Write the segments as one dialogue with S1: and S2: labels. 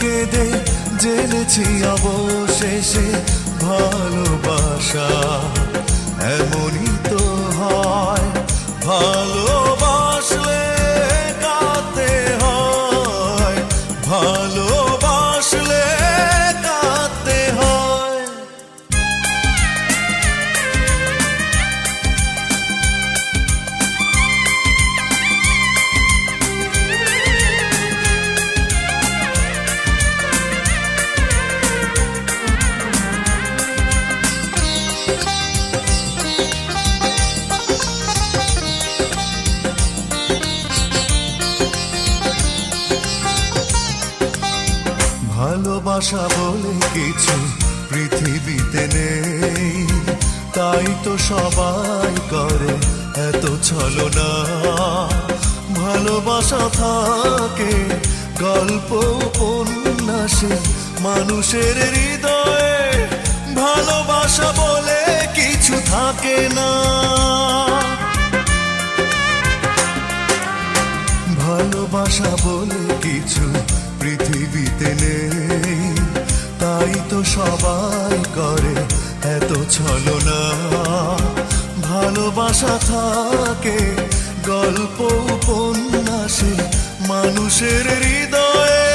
S1: কেঁদে জেনেছি অবশেষে ভালোবাসা এমনই তো হয়। ভালোবাসলে কাঁদতে হয়, ভালোবাসলে কাঁদতে হয়। ভালোবাসা বলে কিছু পৃথিবীতে নেই, তাই তো সবাই করে এত ছলনা। ভালোবাসা থাকে গল্প উপন্যাসে মানুষের হৃদয়ে, ভালোবাসা বলে কিছু থাকে না। ভালোবাসা বলে কিছু পৃথিবীতে নেই, তাই তো সবাই করে এত ছলনা। ভালোবাসা থাকে গল্প উপন্যাসে মানুষের হৃদয়ে,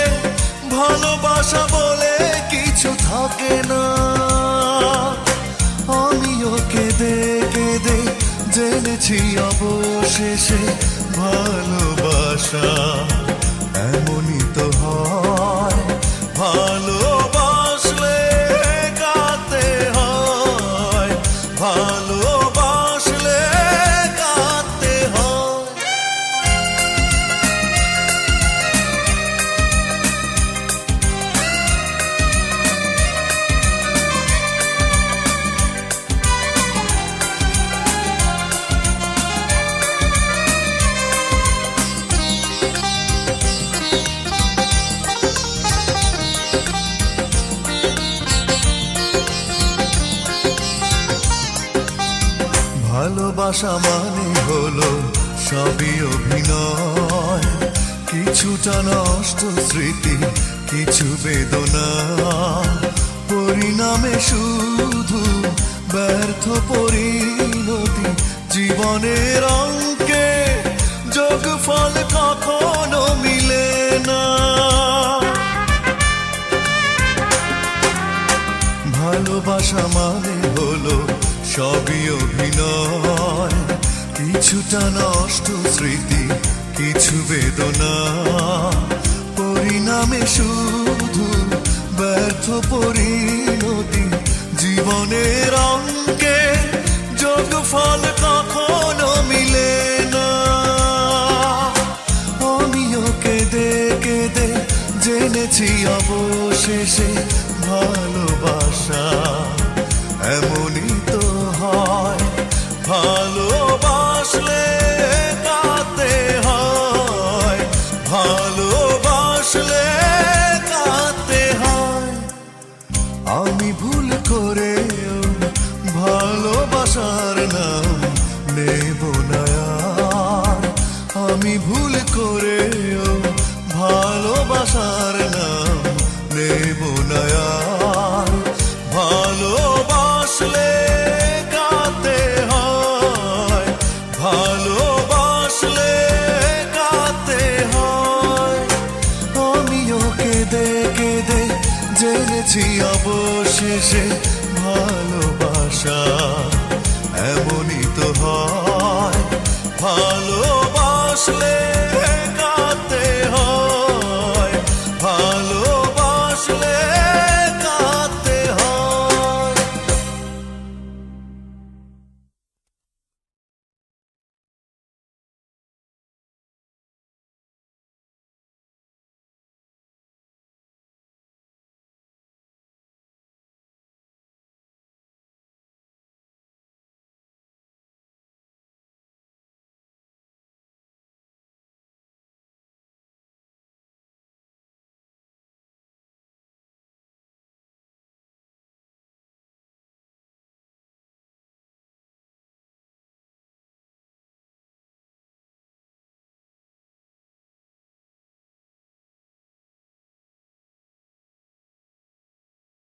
S1: ভালোবাসা বলে কিছু থাকে না। আমিও কেঁদে কেঁদে জেনেছি অবশেষে ভালোবাসা এমনই তো হয়। ভালোবাসলে কাঁদতে হয়, ভালোবাসলে কাঁদতে হয়। ভালোবাসা মানে হলো সবই অভিনয়, কিছুটা নষ্ট স্মৃতি, কিছু বেদনা, পরিণামে শুধু ব্যর্থ পরিণতি। জীবনের অঙ্কে যোগফল কখনো মিলে না। ভালোবাসা মানে হলো সবই অভিনয়, কিছুটা নষ্ট স্মৃতি, কিছু বেদনা, পরিণামে শুধু ব্যর্থ পরিণতি। জীবনের অঙ্কে যোগফল কখনো মিলে না। আমিও কেঁদে কেঁদে জেনেছি অবশেষে ভালোবাসা এমনই তো হয়। ভালোবাসলে কাঁদতে হয়, ভালোবাসলে কাঁদতে হয়। আমি ভুল করেও ভালোবাসার নাম নেব না আর। আমি ভুল করেও ভালোবাসার নাম নেব না আর। ভালোবাসলে কাঁদতে হয়, ভালোবাসলে কাঁদতে হয়। আমিও কেঁদে কেঁদে জেনেছি অবশেষে ভালোবাসা এমনই তো হয়। ভালোবাসলে